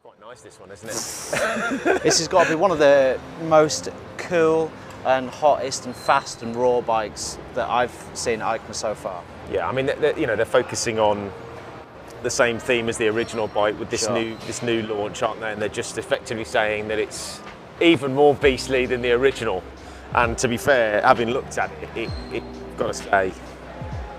Quite nice, this one, isn't it? This has got to be one of the most cool and hottest and fast and raw bikes that I've seen at EICMA so far. Yeah, I mean, they're focusing on the same theme as the original bike with this new launch, aren't they? And they're just effectively saying that it's even more beastly than the original. And to be fair, having looked at it, I've got to say,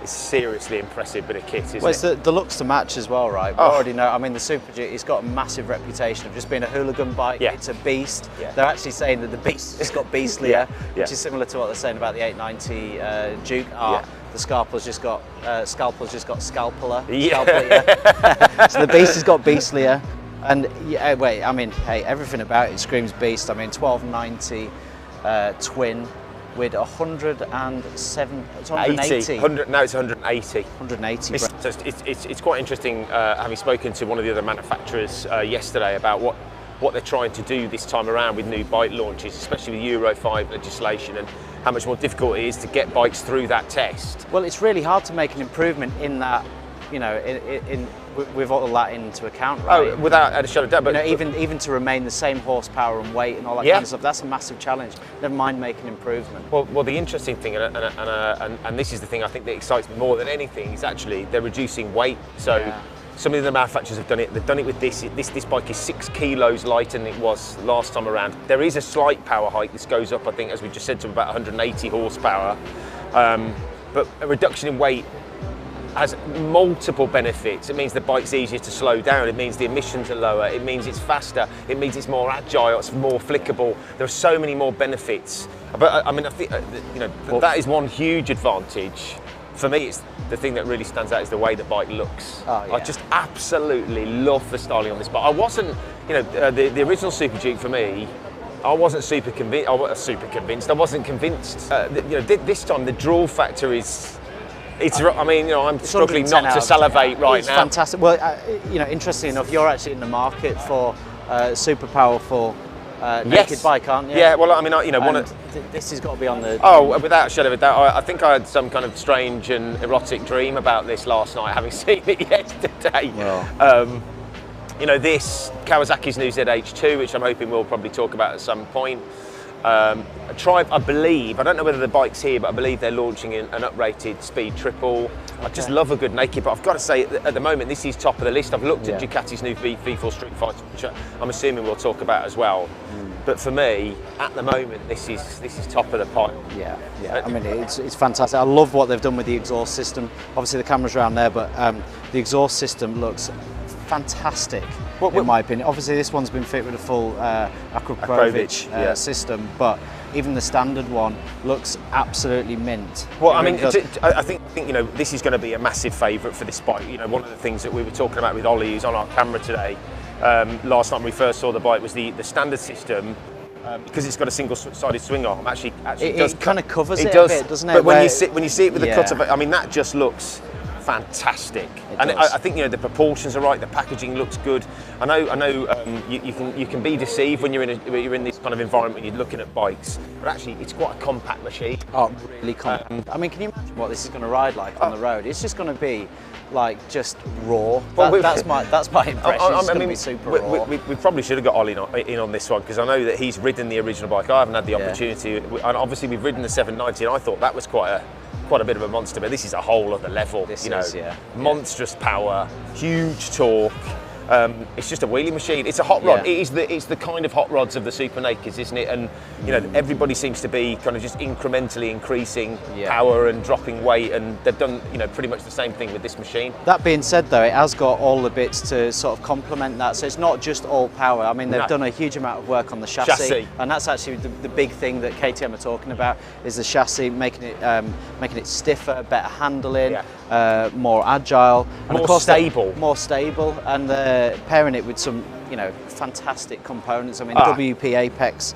it's seriously impressive bit of kit, isn't it? Well, it's the looks to match as well, right? We already know. I mean, the superduke, it's got a massive reputation of just being a hooligan bike. Yeah. It's a beast. Yeah. They're actually saying that the beast has got beastlier, which is similar to what they're saying about the 890 Duke. The scalpel's just got scalpeler. Yeah. So the beast has got beastlier. And wait, I mean, hey, everything about it screams beast. I mean, 1290 twin. With 107, it's 180. 100, no, it's 180. 180. It's quite interesting having spoken to one of the other manufacturers yesterday about what they're trying to do this time around with new bike launches, especially with Euro 5 legislation, and how much more difficult it is to get bikes through that test. Well, it's really hard to make an improvement in that, you know, with all that into account, right? Oh, without a shadow of doubt. But you know, even to remain the same horsepower and weight and all that kind of stuff, that's a massive challenge. Never mind making improvement. Well, the interesting thing, and this is the thing I think that excites me more than anything, is actually they're reducing weight. So some of the manufacturers have done it. They've done it with this. This bike is 6 kilos lighter than it was last time around. There is a slight power hike. This goes up, I think, as we just said, to about 180 horsepower. But a reduction in weight has multiple benefits. It means the bike's easier to slow down. It means the emissions are lower. It means it's faster. It means it's more agile. It's more flickable. There are so many more benefits. But I mean, I think that is one huge advantage. For me, it's the thing that really stands out is the way the bike looks. I just absolutely love the styling on this bike. I wasn't, the original Super Duke for me, I wasn't super convinced. I wasn't convinced. This time the draw factor is. I'm struggling not to salivate right now. It's fantastic. Well, interestingly enough, you're actually in the market for super powerful naked bike, aren't you? Yeah. Well, I mean, this has got to be on the. Oh, without a shadow of a doubt. I think I had some kind of strange and erotic dream about this last night, having seen it yesterday. Well. This Kawasaki's new ZH2, which I'm hoping we'll probably talk about at some point. I believe, I don't know whether the bike's here, but I believe they're launching an uprated speed triple. I just love a good naked, but I've got to say, at the moment, this is top of the list. I've looked at Ducati's new V4 Street Fighter, which I'm assuming we'll talk about as well. But for me, at the moment, this is top of the pile. Yeah. I mean, it's fantastic. I love what they've done with the exhaust system. Obviously, the camera's around there, but the exhaust system looks fantastic, in my opinion. Obviously, this one's been fit with a full akrapovic system, but even the standard one looks absolutely mint. Well, I mean, I think this is going to be a massive favourite for this bike. One of the things that we were talking about with Ollie, who's on our camera today, last time we first saw the bike, was the standard system. Because it's got a single-sided swing arm, it kind of covers it a bit, doesn't it? But when you see it with the cut of it, I mean, that just looks fantastic. I think the proportions are right. The packaging looks good. I know you can be deceived when you're in this kind of environment when you're looking at bikes, but actually it's quite a compact machine. Oh, really compact. I mean, can you imagine what this is going to ride like on the road? It's just going to be like just raw. That's my impression. It's going to be super raw. We probably should have got Ollie in on this one, because I know that he's ridden the original bike. I haven't had the opportunity. And obviously we've ridden the 790, and I thought that was quite a bit of a monster, but this is a whole other level. Monstrous power, huge torque. It's just a wheelie machine. It's a hot rod. It's the kind of hot rods of the super nakeds, isn't it? And everybody seems to be kind of just incrementally increasing power and dropping weight, and they've done pretty much the same thing with this machine. That being said, though, it has got all the bits to sort of complement that, so it's not just all power. I mean, they've done a huge amount of work on the chassis. And that's actually the big thing that KTM are talking about, is the chassis, making it stiffer, better handling, more agile, and more stable. More stable, and pairing it with some fantastic components. I mean, WP Apex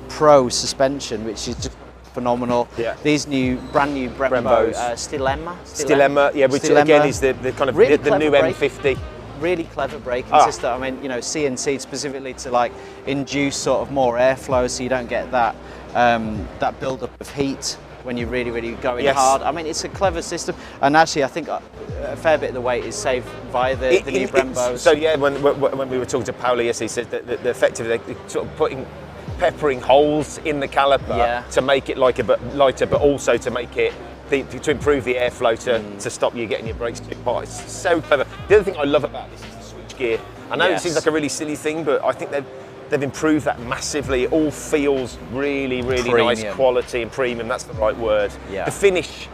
Pro suspension, which is just phenomenal. These brand new Brembo Stilema, which again is the kind of really the new M50. Really clever braking system. I mean, CNC specifically to induce sort of more airflow, so you don't get that build-up of heat when you're really going Yes. hard. I mean, it's a clever system, and actually I think a fair bit of the weight is saved via the new Brembos. So yeah, when we were talking to Paolo yesterday, he said that effectively they're sort of peppering holes in the caliper to make it like a bit lighter, but also to make it to improve the airflow to stop you getting your brakes too hot. It's so clever. The other thing I love about this is the switch gear. I know it seems like a really silly thing, but I think they've improved that massively. It all feels really nice quality and premium. That's the right word. Yeah. The finish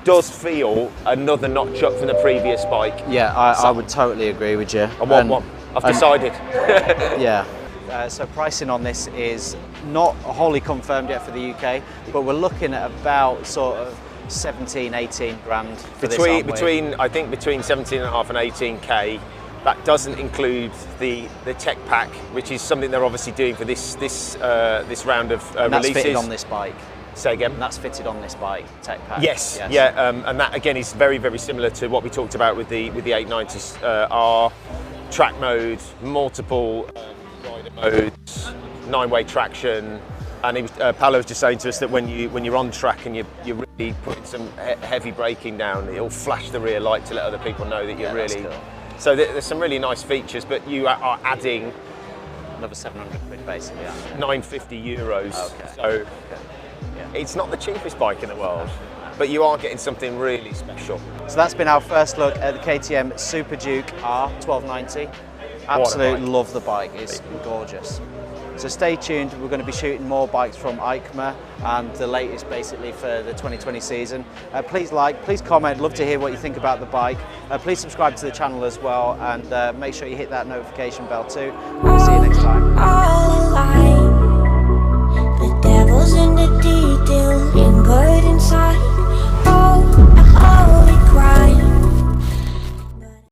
does feel another notch up from the previous bike. Yeah, I would totally agree with you. I've decided. Yeah. So pricing on this is not wholly confirmed yet for the UK, but we're looking at about sort of 17, 18 grand for between I think between 17.5 and 18k. That doesn't include the tech pack, which is something they're obviously doing for this round of and that's releases. Fitted on this bike. Say again. And that's fitted on this bike, tech pack. Yes. Yeah, and that again is very similar to what we talked about with the 890s R track mode, multiple rider modes, 9-way traction. And Paolo was just saying to us that when you're on track and you're really putting some heavy braking down, it'll flash the rear light to let other people know that you're really. Cool. So there's some really nice features, but you are adding another 700 quid basically. 950 euros. Okay. So it's not the cheapest bike in the world, but you are getting something really special. So that's been our first look at the KTM Superduke R1290. Absolutely love the bike. It's gorgeous. So stay tuned, we're going to be shooting more bikes from EICMA and the latest basically for the 2020 season. Please like, please comment, love to hear what you think about the bike. Please subscribe to the channel as well, and make sure you hit that notification bell too. We'll see you next time. All alive. The devil's in the detail, lingered inside.